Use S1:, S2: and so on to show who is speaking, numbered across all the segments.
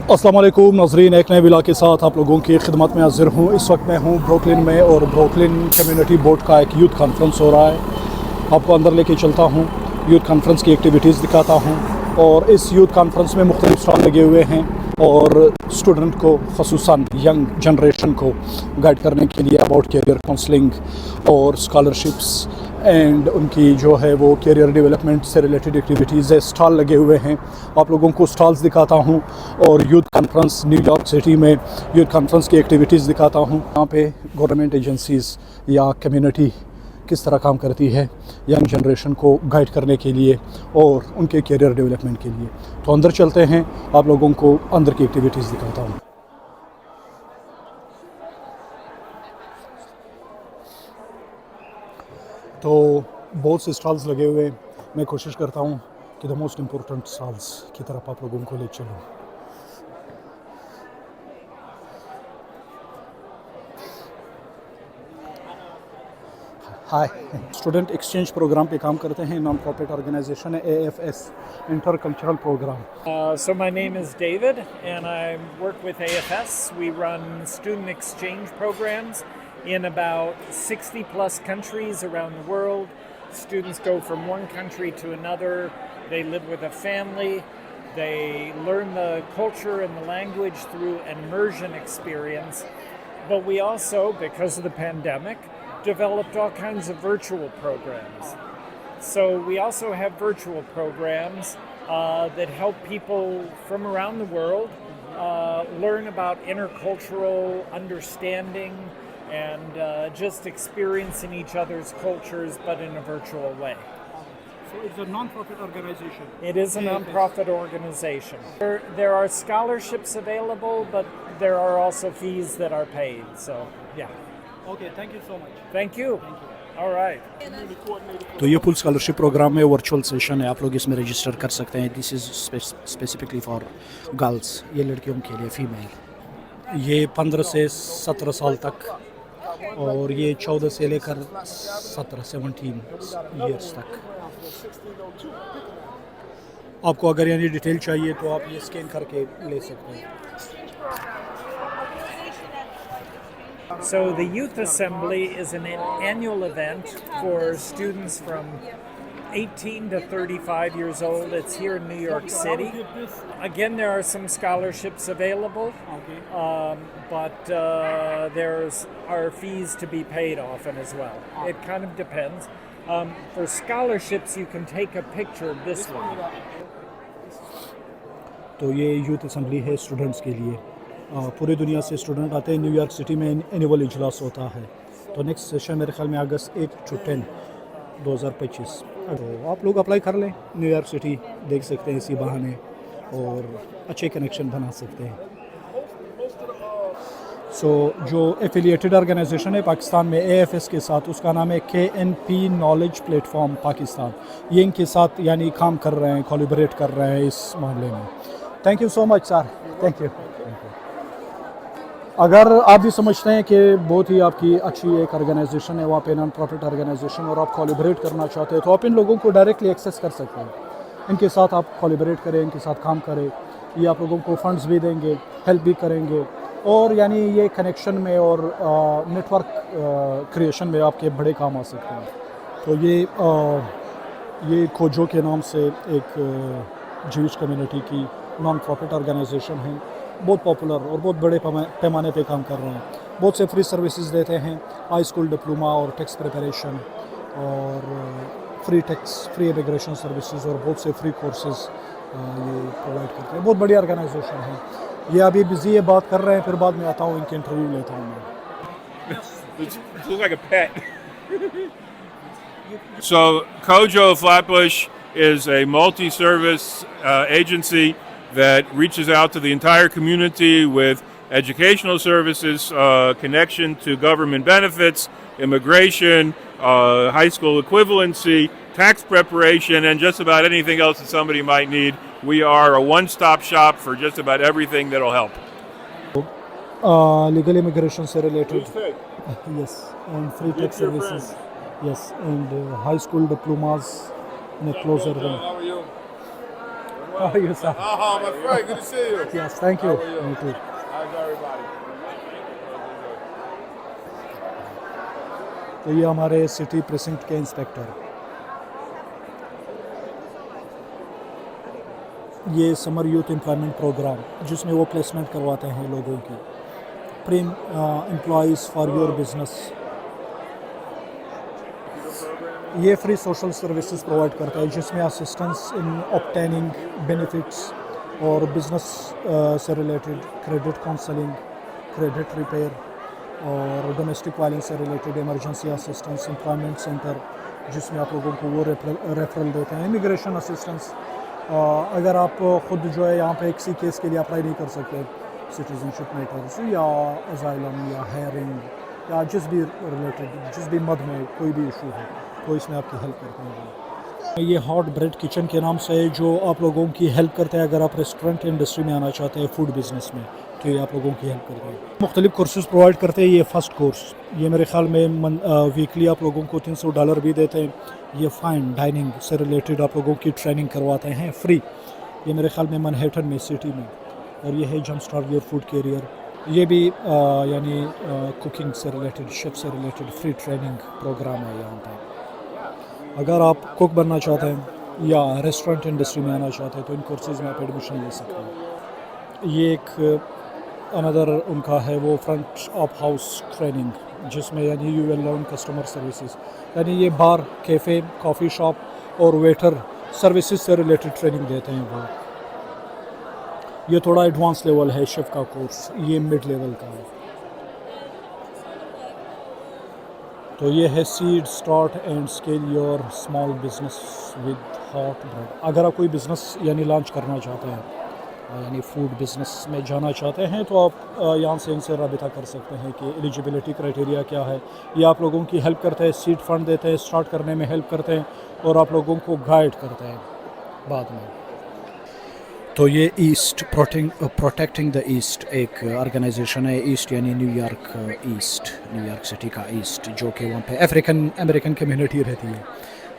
S1: अस्सलाम वालेकुम नाज़रीन, एक नए विला के साथ आप लोगों की खिदमत में हाज़िर हूँ। इस वक्त मैं हूँ ब्रुकलिन में और ब्रुकलिन कम्युनिटी बोर्ड का एक यूथ कॉन्फ्रेंस हो रहा है। आपको अंदर लेके चलता हूँ, यूथ कॉन्फ्रेंस की एक्टिविटीज़ दिखाता हूँ। और इस यूथ कॉन्फ्रेंस में मुख्तलिफ स्टॉल लगे हुए हैं और स्टूडेंट को, ख़ुसूसन यंग जनरेशन को गाइड करने के लिए अबाउट कैरियर काउंसलिंग और स्कॉलरशिप्स एंड उनकी जो है वो कैरियर डेवलपमेंट से रिलेटेड एक्टिविटीज़ है। स्टॉल लगे हुए हैं, आप लोगों को स्टॉल्स दिखाता हूँ और यूथ कॉन्फ्रेंस न्यूयॉर्क सिटी में यूथ कॉन्फ्रेंस की एक्टिविटीज़ दिखाता हूँ। यहाँ पे गवर्नमेंट एजेंसीज़ या कम्युनिटी किस तरह काम करती है यंग जनरेशन को गाइड करने के लिए और उनके कैरियर डेवलपमेंट के लिए। तो अंदर चलते हैं, आप लोगों को अंदर की एक्टिविटीज़ दिखाता हूँ। तो बहुत से स्टॉल्स लगे हुए, मैं कोशिश करता हूँ कि द मोस्ट इम्पोर्टेंट स्टॉल्स की तरफ आप लोगों को ले चलूँ। हाय, स्टूडेंट एक्सचेंज प्रोग्राम पे काम करते हैं, नॉन प्रॉफिट ऑर्गेनाइजेशन है AFS, intercultural programme.
S2: So my name is David, and I work with AFS. We run student exchange programs in about 60 plus countries around the world. Students go from one country to another. They live with a family. They learn the culture and the language through an immersion experience. But we also, because of the pandemic, developed all kinds of virtual programs. So we also have virtual programs that help people from around the world learn about intercultural understanding and just experiencing each other's cultures, but in a virtual way.
S1: So it's a non-profit organization.
S2: It is a non-profit organization. There are scholarships available, but there are also fees that are paid. So, yeah.
S1: Okay, thank you so much.
S2: Thank you. All right.
S1: तो ये full scholarship programme में virtual session है, आप लोग इसमें register कर सकते हैं। This is specifically for girls, ये लड़कियों के लिए, फीमेल। ये 15 से 17 साल तक और ये 14 से लेकर 17 ईयर्स तक। आपको अगर यानी डिटेल चाहिए तो आप ये स्कैन करके ले सकते हैं।
S2: So the Youth Assembly is an annual event for students from 18 to 35 years old. It's here in New York City. Again, there are some scholarships available, but there are fees to be paid often as well. It kind of depends. For scholarships, you can take a picture of this one.
S1: तो ये youth assembly है students के लिए। पूरी दुनिया से student आते हैं। न्यूयॉर्क सिटी में एनुअल इजलास होता है। तो नेक्स्ट सेशन मेरे ख्याल में अगस्त 1 to 10, 2025। तो आप लोग अप्लाई कर लें, न्यूयॉर्क सिटी देख सकते हैं इसी बहाने और अच्छे कनेक्शन बना सकते हैं। जो एफिलिएटेड ऑर्गेनाइजेशन है पाकिस्तान में AFS के साथ, उसका नाम है KNP नॉलेज प्लेटफॉर्म पाकिस्तान। ये इनके साथ यानी काम कर रहे हैं, कोलैबोरेट कर रहे हैं इस मामले में। Thank you so much sir, thank you. अगर आप भी समझते हैं कि बहुत ही आपकी अच्छी एक ऑर्गेनाइजेशन है वहाँ पे, नॉन प्रॉफिट ऑर्गेनाइजेशन, और आप कोलैबोरेट करना चाहते हैं, तो आप इन लोगों को डायरेक्टली एक्सेस कर सकते हैं। इनके साथ आप कोलैबोरेट करें, इनके साथ काम करें, ये आप लोगों को फंड्स भी देंगे, हेल्प भी करेंगे और यानी ये कनेक्शन में और नेटवर्क क्रिएशन में आपके बड़े काम आ सकते हैं। तो ये खोजो के नाम से एक ज्यूइश कम्युनिटी की नॉन प्रॉफिट ऑर्गेनाइजेशन है, बहुत पॉपुलर और बहुत बड़े पैमाने पे काम कर रहे हैं। बहुत से फ्री सर्विसेज देते हैं, हाई स्कूल डिप्लोमा और टैक्स प्रिपरेशन और फ्री इमिग्रेशन सर्विसेज और बहुत से फ्री कोर्सेज ये प्रोवाइड करते हैं। बहुत बड़ी ऑर्गेनाइजेशन है। ये अभी बिजी है, बात कर रहे हैं, फिर बाद में आता हूँ, इनके इंटरव्यू लेता हूँ मैं।
S3: Looks like a pet. So Kojo Flatbush is a multi-service agency that reaches out to the entire community with educational services, connection to government benefits, immigration, high school equivalency, tax preparation, and just about anything else that somebody might need. We are a one-stop shop for just about everything that'll help.
S1: Legal immigration se related. Yes, and free tax services. Yes, and high school diplomas in a closer way.
S3: How are you?
S1: How are you, sir?
S4: My friend, good to see you.
S1: Yes, thank you.
S4: How are you?
S1: Me too.
S4: How's everybody?
S1: तो ये हमारे city president के inspector, ये summer youth employment programme जिसमें वो placement करवाते हैं लोगों की, pre employees for your business. ये फ्री सोशल सर्विसेज प्रोवाइड करता है जिसमें असिस्टेंस इन ऑब्टेनिंग बेनिफिट्स और बिजनेस से related credit counselling, credit repair और डोमेस्टिक वायलेंस से related emergency assistance, employment centre जिसमें आप लोगों को वो रेफरल देते हैं, इमिग्रेशन असिस्टेंस। अगर आप ख़ुद जो है यहाँ पे किसी केस के लिए अप्लाई नहीं कर सकते, सिटीजनशिप मैटर्स या अजाइलम या हेयरिंग या जिस भी रिलेटेड जिस भी मद में कोई भी इशू है तो इसमें आपकी हेल्प करते हैं। ये हॉट ब्रेड किचन के नाम से जो आप लोगों की हेल्प करते हैं। अगर आप रेस्टोरेंट इंडस्ट्री में आना चाहते हैं, फूड बिजनेस में, तो ये आप लोगों की हेल्प करते हैं। मुख्तलिफ कोर्सेज़ प्रोवाइड करते हैं। ये फ़र्स्ट कोर्स, ये मेरे ख़्याल में वीकली आप लोगों को $300 भी देते हैं। ये फ़ाइन डाइनिंग से रिलेटेड आप लोगों की ट्रेनिंग करवाते हैं फ्री। ये मेरे ख़्याल में मैनहट्टन में सिटी में, और ये है jump start your food career. ये भी यानी कुकिंग से रिलेटेड, शेफ़ से रिलेटेड फ्री ट्रेनिंग प्रोग्राम है यहाँ पर। अगर आप कुक बनना चाहते हैं या रेस्टोरेंट इंडस्ट्री में आना चाहते हैं तो इन कोर्सेज़ में आप एडमिशन ले सकते हैं। ये एक अनदर उनका है वो फ्रंट ऑफ हाउस ट्रेनिंग, जिसमें यानी you will learn customer services, यानी ये बार, कैफ़े, कॉफ़ी शॉप और वेटर सर्विसेज से रिलेटेड ट्रेनिंग देते हैं वो। ये थोड़ा एडवांस लेवल है शेफ़ का कोर्स, ये मिड लेवल का है। तो ये है seed start and scale your small business with hot bread. अगर आप कोई बिज़नेस यानी लॉन्च करना चाहते हैं, यानी फूड बिज़नेस में जाना चाहते हैं, तो आप यहाँ से इनसे रब्ता कर सकते हैं कि एलिजिबिलिटी क्राइटेरिया क्या है। ये आप लोगों की हेल्प करते हैं, सीड फंड देते हैं, स्टार्ट करने में हेल्प करते हैं और आप लोगों को गाइड करते हैं बाद में। तो ये ईस्ट प्रोटेक्टिंग द ईस्ट एक ऑर्गेनाइजेशन है। ईस्ट यानी न्यूयॉर्क ईस्ट, न्यूयॉर्क सिटी का ईस्ट, जो कि वहाँ पे अफ्रीकन अमेरिकन कम्युनिटी रहती है।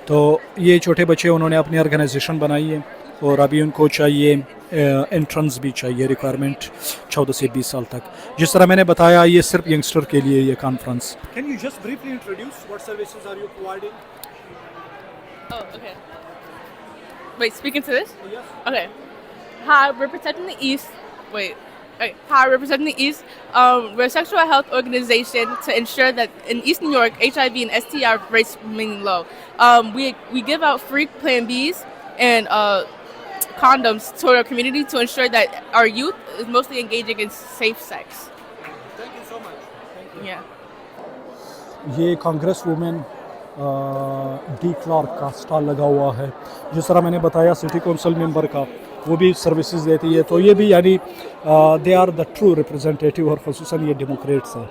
S1: तो ये छोटे बच्चे उन्होंने अपनी ऑर्गेनाइजेशन बनाई है और अभी उनको चाहिए एंट्रेंस भी चाहिए, रिक्वायरमेंट 14 से 20 साल तक। जिस तरह मैंने बताया, ये सिर्फ यंगस्टर के लिए ये conference. Can you just briefly introduce what services are you providing?
S5: Oh, okay. Wait, speaking to this?
S1: Yes.
S5: Okay. Hi, we're protecting the East. Wait. Okay. Hi, we're protecting the East. We're a sexual health organization to ensure that in East New York, HIV and STI rates remain low. We give out free Plan Bs and condoms to our community to ensure that our youth is mostly engaging in safe sex.
S1: Thank you so much. Thank you.
S5: Yeah.
S1: ये Congress women de Klerk का stall लगा हुआ है। जिस तरह मैंने बताया, city council member का वो भी सर्विसेज देती है। तो ये भी यानी they are the true representative, और ख़ुसूसन ये डेमोक्रेट्स हैं।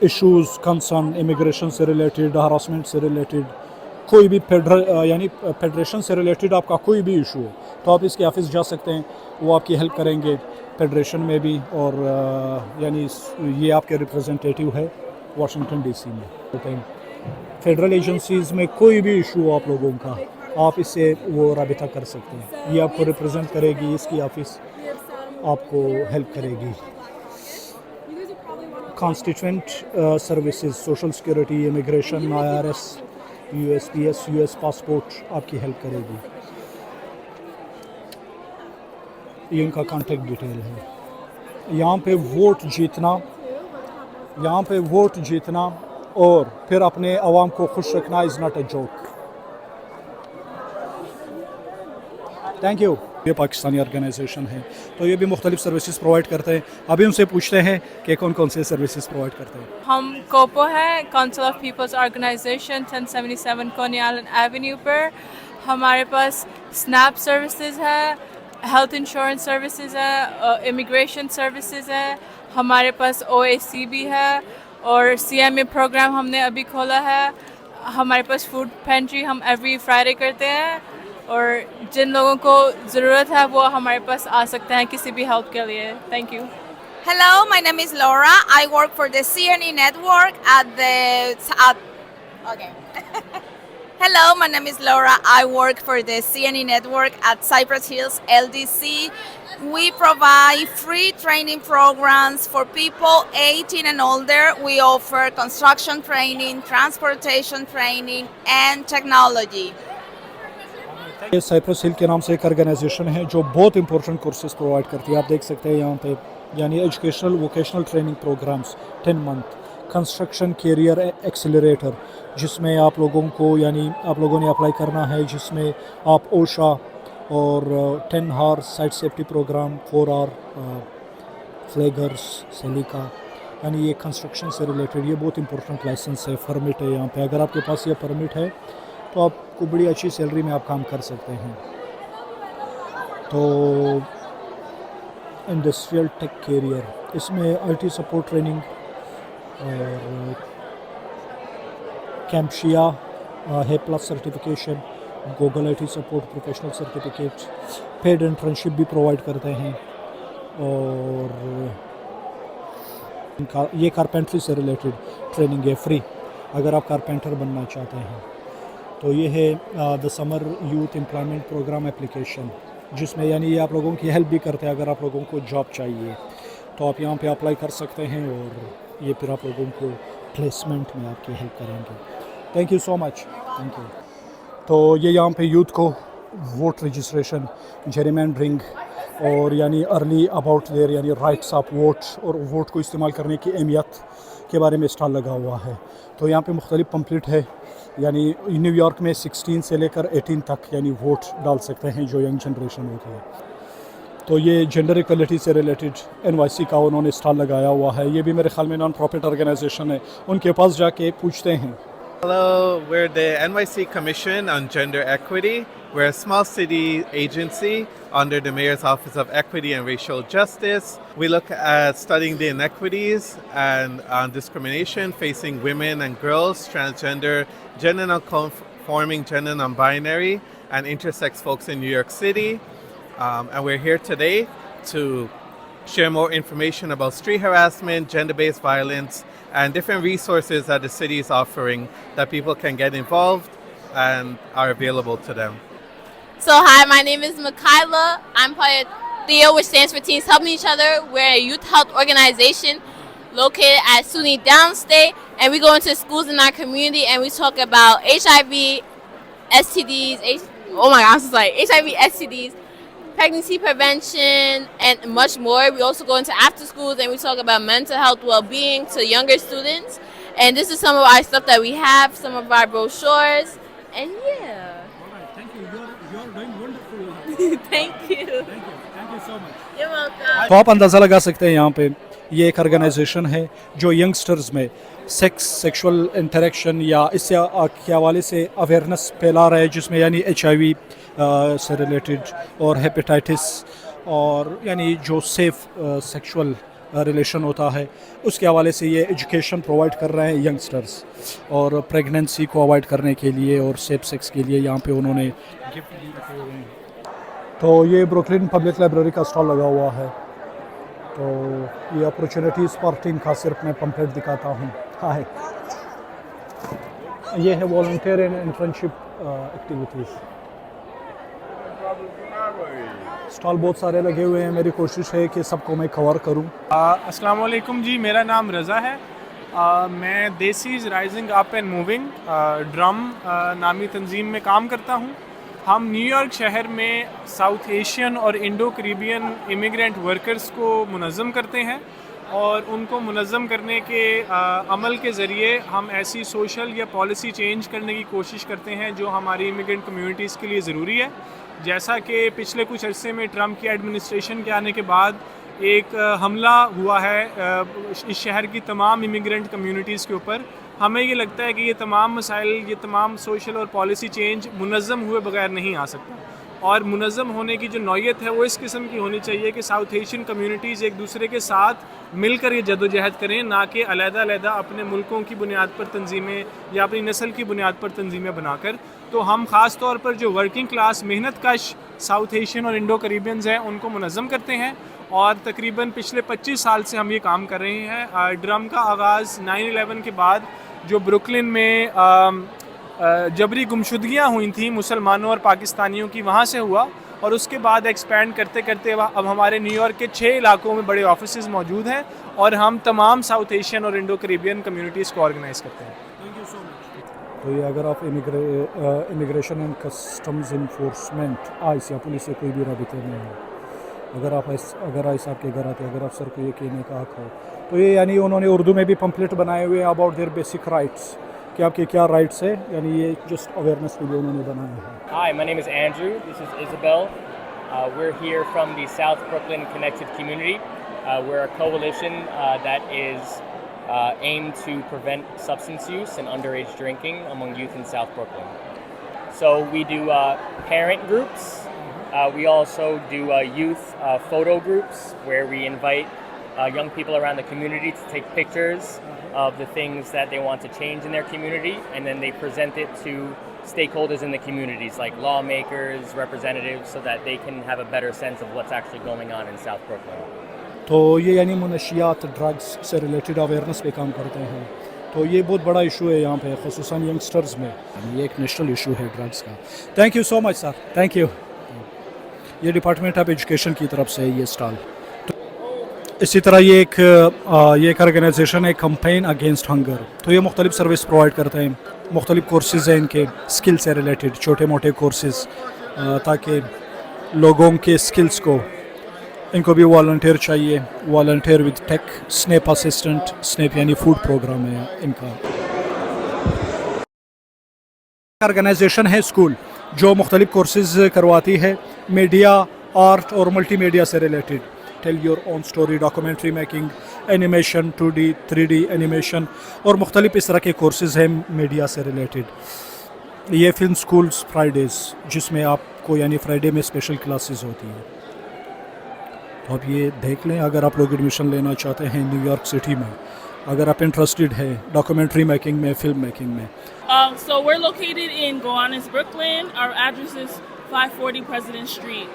S1: इश्यूज़, कंसर्न, इमिग्रेशन से रिलेटेड, हरासमेंट से रिलेटेड, कोई भी यानी फेडरेशन से रिलेटेड आपका कोई भी इशू हो तो आप इसके ऑफिस जा सकते हैं, वो आपकी हेल्प करेंगे फेडरेशन में भी। और यानी ये आपके रिप्रेजेंटेटिव है वाशिंगटन DC में। फेडरल एजेंसीज़ में कोई भी इशू हो आप लोगों का, आप इससे वो रब्ता कर सकते हैं। ये आपको रिप्रेजेंट करेगी, इसकी ऑफिस आपको हेल्प करेगी। Constituent services, social security, immigration, IRS, USPS, US passport आपकी हेल्प करेगी। ये इनका कॉन्टेक्ट डिटेल है। यहाँ पे वोट जीतना और फिर अपने आवाम को खुश रखना is not a joke. Thank you. ये पाकिस्तानी ऑर्गेनाइजेशन है, तो ये भी मुख्तलिफ सर्विसेज प्रोवाइड करते हैं। अभी उनसे पूछते हैं कि कौन कौन से सर्विसेज प्रोवाइड करते हैं।
S6: हम कोपो है, काउंसिल ऑफ पीपल्स ऑर्गेनाइजेशन, 1077 कोनी आइलैंड एवेन्यू पर। हमारे पास स्नैप सर्विसेज है, हेल्थ इंश्योरेंस सर्विसेज है, इमिग्रेशन सर्विसेज है, हमारे पास OAC भी है और CMA प्रोग्राम हमने अभी खोला है। हमारे पास फूड पेंट्री हम एवरी फ्राइडे करते हैं, और जिन लोगों को ज़रूरत है वो हमारे पास आ सकते हैं किसी भी हेल्प के लिए। Thank you.
S7: Hello, my name is Laura. I work for the CNE network at the. Okay. Hello, my name is Laura. I work for the CNE network at Cypress Hills LDC. We provide free training programs for people 18 and older. We offer construction training, transportation training, and technology.
S1: ये Cyprus हिल के नाम से एक organisation है जो बहुत important courses provide करती है. आप देख सकते हैं यहाँ पे यानी educational vocational training programmes 10 month, construction career accelerator जिसमें आप लोगों को यानी आप लोगों ने अप्लाई करना है, जिसमें आप ओशा और 10 hour site safety program, 4 hour flaggers, सेलिका, यानी ये कंस्ट्रक्शन से रिलेटेड ये बहुत इंपॉर्टेंट लाइसेंस है, परमिट है. यहाँ पे अगर आपके पास ये परमिट है तो आपको बड़ी अच्छी सैलरी में आप काम कर सकते हैं. तो इंडस्ट्रियल टेक कैरियर इसमें IT सपोर्ट ट्रेनिंग और कैम्पशिया है plus certification, Google IT support professional certificate, paid internship भी प्रोवाइड करते हैं. और ये कारपेंट्री से रिलेटेड ट्रेनिंग है फ्री अगर आप कारपेंटर बनना चाहते हैं. तो ये है the summer youth employment programme application जिसमें यानी ये आप लोगों की हेल्प भी करते हैं. अगर आप लोगों को जॉब चाहिए तो आप यहाँ पे अप्लाई कर सकते हैं और ये फिर आप लोगों को प्लेसमेंट में आपकी हेल्प करेंगे. Thank you so much. Thank you. तो ये यहाँ पे यूथ को वोट रजिस्ट्रेशन, जेरिमैंडरिंग और यानी अर्ली अबाउट देयर यानी राइट्स ऑफ वोट और वोट को इस्तेमाल करने की अहमियत के बारे में स्टॉल लगा हुआ है. तो यहाँ पे मुख्तलिफ पम्पलेट है यानी न्यूयॉर्क में 16 से लेकर 18 तक यानी वोट डाल सकते हैं जो यंग जनरेशन होती है. तो ये जेंडर इक्वलिटी से रिलेटेड NYC का उन्होंने स्टॉल लगाया हुआ है. ये भी मेरे ख्याल में नॉन प्रॉफिट ऑर्गेनाइजेशन है. उनके पास जाके पूछते हैं.
S8: Hello, we're the NYC Commission on Gender Equity. We're a small city agency under the Mayor's Office of Equity and Racial Justice. We look at studying the inequities and discrimination facing women and girls, transgender, gender non-conforming, gender non-binary, and intersex folks in New York City. And we're here today to share more information about street harassment, gender-based violence, and different resources that the city is offering that people can get involved and are available to them.
S9: So hi, my name is Mikaela. I'm part of THEO, which stands for Teens Helping Each Other. We're a youth health organization located at SUNY Downstate, and we go into schools in our community and we talk about HIV, STDs, HIV, STDs, pregnancy prevention, and much more. We also go into after schools and we talk about mental health well-being to younger students. And this is some of our stuff that we have, some of our brochures, and yeah.
S1: Thank you. You're doing wonderful.
S9: Thank you.
S1: Thank you so much.
S9: You're welcome.
S1: तो आप अंदाज़ा लगा सकते हैं यहाँ पे ये एक ऑर्गेनाइजेशन है जो यंगस्टर्स में सेक्स, सेक्सुअल इंटरेक्शन या इससे के हवाले से अवेयरनेस फैला रहा है, जिसमें यानी HIV से रिलेटेड और हेपेटाइटिस और यानी जो सेफ सेक्सुअल रिलेशन होता है उसके हवाले से ये एजुकेशन प्रोवाइड कर रहे हैं यंगस्टर्स. और प्रेगनेंसी को अवॉइड करने के लिए और सेफ सेक्स के लिए यहाँ पे उन्होंने गिफ्ट भी रखे हुए हैं. तो ये ब्रुकलिन पब्लिक लाइब्रेरी का स्टॉल लगा हुआ है. तो ये अपॉर्चुनिटीज़ फॉर टीन का सिर्फ मैं पम्पलेट दिखाता हूँ. हाय, ये है volunteer and internship activities. Stall बहुत सारे लगे हुए हैं. मेरी कोशिश है कि सबको मैं कवर करूं.
S10: अस्सलाम वालेकुम जी, मेरा नाम रज़ा है. मैं Desis rising up and moving DRUM नामी तंजीम में काम करता हूं. हम न्यूयॉर्क शहर में साउथ एशियन और इंडो करीबियन इमिग्रेंट वर्कर्स को मुनज़्ज़म करते हैं और उनको मुनज़्ज़म करने के अमल के ज़रिए हम ऐसी सोशल या पॉलिसी चेंज करने की कोशिश करते हैं जो हमारी इमिग्रेंट कम्युनिटीज़ के लिए ज़रूरी है. जैसा कि पिछले कुछ अरसे में ट्रम्प की एडमिनिस्ट्रेशन के आने के बाद एक हमला हुआ है इस शहर की तमाम इमिग्रेंट कम्युनिटीज़ के ऊपर. हमें ये लगता है कि ये तमाम मसाइल, ये तमाम सोशल और पॉलिसी चेंज मुनज़्ज़म हुए बगैर नहीं आ सकता. और मुनज़्ज़म होने की जो नौयत है वो इस किस्म की होनी चाहिए कि साउथ एशियन कम्युनिटीज़ एक दूसरे के साथ मिलकर ये जदोजहद करें, ना कि अलग-अलग अपने मुल्कों की बुनियाद पर तंजीमें या अपनी नस्ल की बुनियाद पर तंजीमें बनाकर. तो हम ख़ास तौर पर जो वर्किंग क्लास मेहनत कश साउथ एशियन और इंडो करीबियंस हैं उनको मुनज़्ज़म करते हैं और तकरीबन पिछले 25 साल से हम ये काम कर रहे हैं. ड्रम का आगाज़ 9/11 के बाद जो ब्रुकलिन में جبری گمشدگیاں ہوئی تھیں مسلمانوں اور پاکستانیوں کی، وہاں سے ہوا، اور اس کے بعد ایکسپینڈ کرتے کرتے اب ہمارے نیو یارک کے 6 علاقوں میں بڑے آفیسز موجود ہیں، اور ہم تمام ساؤتھ ایشین اور انڈو کریبین کمیونٹیز کو آرگنائز کرتے ہیں.
S1: تو یہ اگر آپ immigration and customs enforcement ice یا پولیس سے کوئی بھی رابطے میں ہو، اگر آئس آپ کے گھر آتے، اگر افسر کو یہ کہنے کا حق ہو، تو یہ یعنی انہوں نے اردو میں بھی پمفلٹ بنائے ہوئے ہیں اباؤٹ دیئر بیسک رائٹس کہ آپ کے کیا رائٹس ہیں، یعنی یہ جسٹ اویئرنیس کے لیے انہوں نے بنایا ہے.
S11: Hi, my name is Andrew. This is Isabel. We're here from the South Brooklyn Connected Community. We're a coalition that is aimed to prevent substance use and underage drinking among youth in South Brooklyn. So we do parent groups. We also do youth photo groups where we invite young people around the community to take pictures of the things that they want to change in their community, and then they present it to stakeholders in the communities like lawmakers, representatives, so that they can have a better sense of what's actually going on in South Brooklyn.
S1: تو یہ یعنی منشیات drugs سے related awareness پہ کام کرتے ہیں. تو یہ بہت بڑا ایشو ہے یہاں پہ خصوصاً ینگسٹرز میں، یہ ایک نیشنل ایشو ہے ڈرگس کا. Thank you so much sir, thank you. یہ ڈپارٹمنٹ آف ایجوکیشن کی طرف سے یہ اسٹال. اسی طرح یہ ایک آرگنائزیشن ہے کمپین اگینسٹ ہنگر. تو یہ مختلف سروس پرووائڈ کرتے ہیں، مختلف کورسز ہیں ان کے اسکل سے ریلیٹڈ، چھوٹے موٹے کورسز، تاکہ لوگوں کے اسکلس کو، ان کو بھی والنٹیئر چاہیے، volunteer with take, snap assistant, snap یعنی فوڈ پروگرام ہے ان کا. آرگنائزیشن ہے اسکول جو مختلف کورسز کرواتی ہے میڈیا، آرٹ اور ملٹی میڈیا سے related. Tell your own story, documentary making, animation, 2D 3D animation اور مختلف اس طرح کے کورسز ہیں میڈیا سے ریلیٹڈ. یہ فلم اسکولس فرائیڈیز، جس میں آپ کو یعنی فرائیڈے میں اسپیشل کلاسز ہوتی ہیں. تو آپ یہ دیکھ لیں اگر آپ لوگ ایڈمیشن لینا چاہتے ہیں نیو یارک سٹی میں، اگر آپ انٹرسٹڈ ہیں ڈاکومنٹری میکنگ میں، فلم میکنگ میں.
S12: So we're located in Gowanus, Brooklyn. Our address is 540 President Street,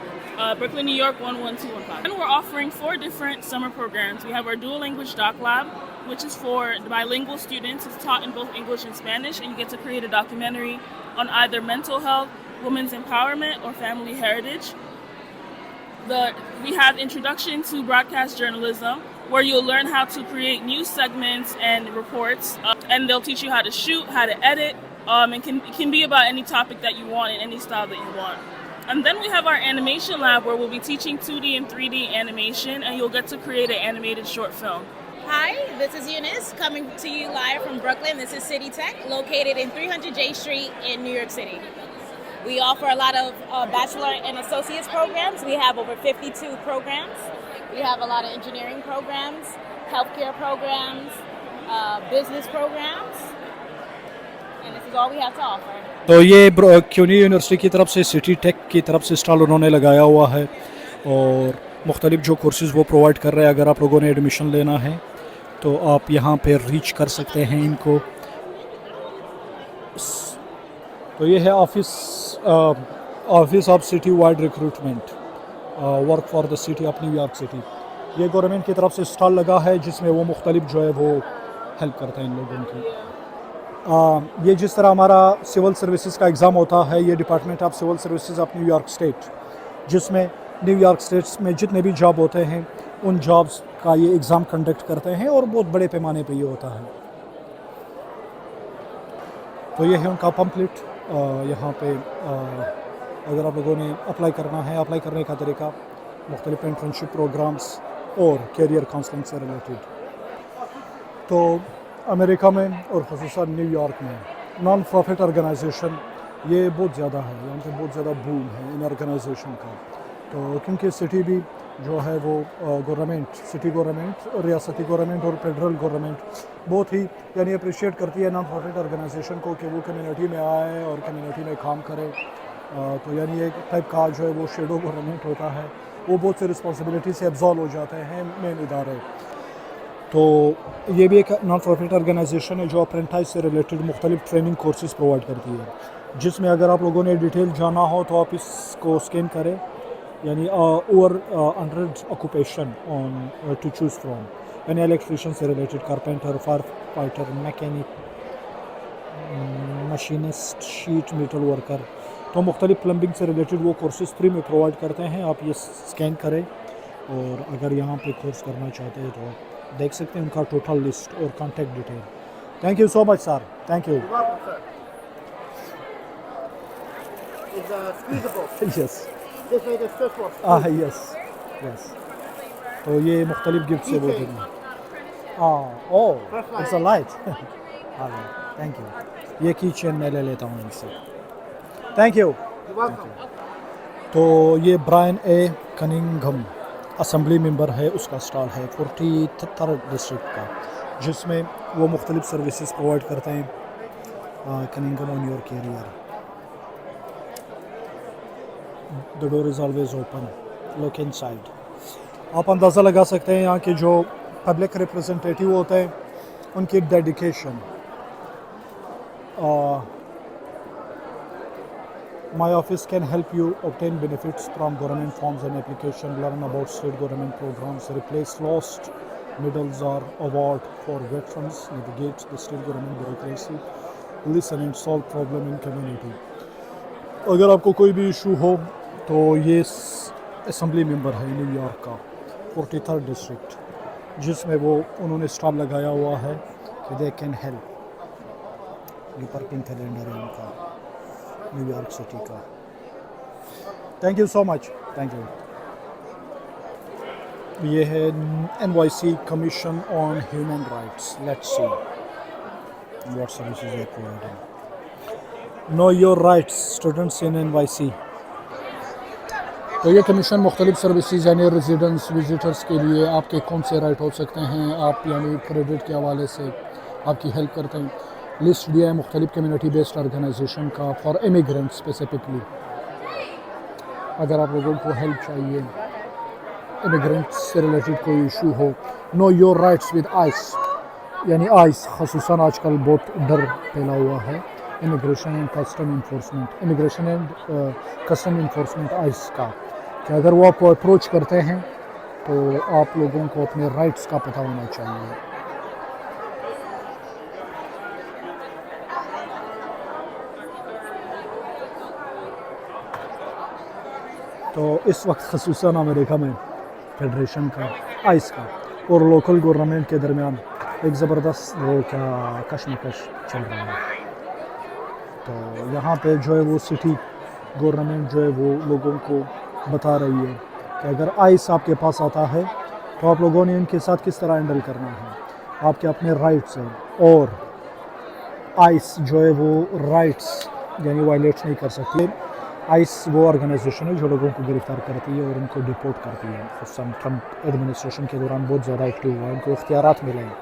S12: Brooklyn, New York 11215. And we're offering 4 different summer programs. We have our dual language doc lab, which is for bilingual students. It's taught in both English and Spanish, and you get to create a documentary on either mental health, women's empowerment, or family heritage. We have Introduction to Broadcast Journalism, where you'll learn how to create news segments and reports, and they'll teach you how to shoot, how to edit, and it can be about any topic that you want in any style that you want. And then we have our animation lab, where we'll be teaching 2D and 3D animation, and you'll get to create an animated short film.
S13: Hi, this is Eunice coming to you live from Brooklyn. This is City Tech, located in 300 J Street in New York City. We offer a lot of bachelor and associate's programs. We have over 52 programs. We have a lot of engineering programs, healthcare programs, business programs, and this is all we have to offer.
S1: تو یہ کیونی university کی طرف سے، city ٹیک کی طرف سے stall انہوں نے لگایا ہوا ہے، اور مختلف جو کورسز وہ پرووائڈ کر رہے ہیں. اگر آپ لوگوں نے ایڈمیشن لینا ہے تو آپ یہاں پہ ریچ کر سکتے ہیں ان کو. تو یہ ہے office of city wide recruitment, work for the city of New York city. یہ گورنمنٹ کی طرف سے اسٹال لگا ہے جس میں وہ مختلف جو ہے وہ ہیلپ کرتا ہے ان لوگوں کی. یہ جس طرح ہمارا سول سروسز کا ایگزام ہوتا ہے، یہ department of civil services of New York state, جس میں نیو یارک اسٹیٹس میں جتنے بھی جاب ہوتے ہیں ان جابس کا یہ ایگزام کنڈکٹ کرتے ہیں، اور بہت بڑے پیمانے پہ یہ ہوتا ہے. تو یہ ہے ان کا پمفلٹ. یہاں پہ اگر آپ لوگوں نے اپلائی کرنا ہے، اپلائی کرنے کا طریقہ، مختلف انٹرنشپ پروگرامس اور کیریئر کاؤنسلنگ سے ریلیٹڈ. تو امریکہ میں اور خصوصاً نیو یارک میں نان پروفٹ آرگنائزیشن یہ بہت زیادہ ہے، یہاں پہ بہت زیادہ بوم ہے ان آرگنائزیشن کا. تو کیونکہ سٹی بھی جو ہے وہ گورنمنٹ، سٹی گورنمنٹ، ریاستی گورنمنٹ اور فیڈرل گورنمنٹ بہت ہی یعنی اپریشیٹ کرتی ہے نان پروفٹ آرگنائزیشن کو کہ وہ کمیونٹی میں آئے اور کمیونٹی میں کام کرے. تو یعنی ایک ٹائپ کا جو ہے وہ شیڈو گورنمنٹ ہوتا ہے، وہ بہت سے رسپانسبلٹی سے ابزالو ہو جاتے ہیں مین ادارے. تو یہ بھی ایک نان پروفٹ آرگنائزیشن ہے جو اپرینٹائز سے ریلیٹڈ مختلف ٹریننگ کورسز پرووائڈ کرتی ہے، جس میں اگر آپ لوگوں نے ڈیٹیل جانا ہو تو آپ اس کو اسکین کریں. یعنی over 100 occupation on to choose from, یعنی الیکٹریشین سے related, carpenter, firefighter, mechanic, machinist, sheet metal worker, तो मुख्तलिफ प्लम्बिंग से रिलेटेड वो कोर्सेज़ फ्री में प्रोवाइड करते हैं. आप ये स्कैन करें और अगर यहाँ पे कोर्स करना चाहते हैं तो देख सकते हैं उनका टोटल लिस्ट और contact detail. Thank you so much sir, thank you. Yes yes yes. तो ये मुख्तलिफ गिफ्ट से वो देंगे. Oh it's a light. Thank you. ये की चेन मैं ले लेता हूँ इनसे. Thank you. तो ये ब्रायन ए कनिंघम असम्बली मेंबर है, उसका स्टॉल है 43rd डिस्ट्रिक्ट का, जिसमें वो मुख्तलिफ सर्विसेज प्रोवाइड करते हैं. Cunningham on your career. The door is always open. Look inside. आप अंदाज़ा लगा सकते हैं यहाँ के जो पब्लिक रिप्रेजेंटेटिव होते हैं उनकी dedication. My office can help you obtain benefits from government forms and application, learn about state government programs, replace lost medals or award for veterans, navigate the state government bureaucracy, listen and solve problem in community. अगर आपको कोई भी issue हो तो ये assembly member है New York का 43rd district, जिसमें वो उन्होंने स्टॉप लगाया हुआ है कि दे कैन हेल्प. ये पार्किंग कैलेंडर है उनका न्यूयॉर्क सिटी का. Thank you so much. Thank you. ये है NYC commission on human rights. Let's see what services they providing. Know your rights students in NYC. तो ये कमीशन मुख्तलिफ services यानी रेजिडेंट्स विजिटर्स के लिए आपके कौन से राइट हो सकते हैं, आप यानी क्रेडिट के हवाले से आपकी हेल्प करते हैं. लिस्ट दिया है मुख्तलिफ कम्युनिटी बेस्ड ऑर्गेनाइजेशन का फॉर इमिग्रेंट्स स्पेसिफिकली. अगर आप लोगों को हेल्प चाहिए, इमिग्रेंट्स से रिलेटेड कोई इशू हो. Know your rights with ice, यानी आइस खसूसन आजकल बहुत डर फैला हुआ है. Immigration and custom enforcement, immigration and custom enforcement ice का, कि अगर वो आपको अप्रोच करते हैं तो आप लोगों को अपने राइट्स का पता होना चाहिए. तो इस वक्त खसूसन अमेरिका में फेडरेशन का, आइस का और लोकल गवर्नमेंट के दरमियान एक ज़बरदस्त वो क्या कशमकश चल रहा है. तो यहाँ पे जो है वो सिटी गवर्नमेंट जो है वो लोगों को बता रही है कि अगर आइस आपके पास आता है तो आप लोगों ने इनके साथ किस तरह हैंडल करना है. आपके अपने राइट्स हैं और आइस जो है वो राइट्स यानी वायलेट नहीं कर सकती. आइस वो ऑर्गेनाइजेशन है जो लोगों को गिरफ्तार करती है और उनको डिपोर्ट करती है. ट्रंप एडमिनिस्ट्रेशन के दौरान बहुत ज़्यादा एक्टिव हुआ, उनको इख्तियारात मिले हैं.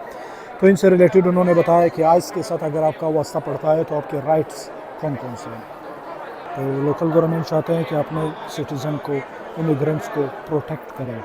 S1: तो इनसे रिलेटेड उन्होंने बताया कि आइस के साथ अगर आपका वास्ता पड़ता है तो आपके राइट्स कौन कौन से हैं. तो लोकल गवर्नमेंट चाहते हैं कि अपने सिटीज़न को, इमिग्रेंट्स को प्रोटेक्ट करें.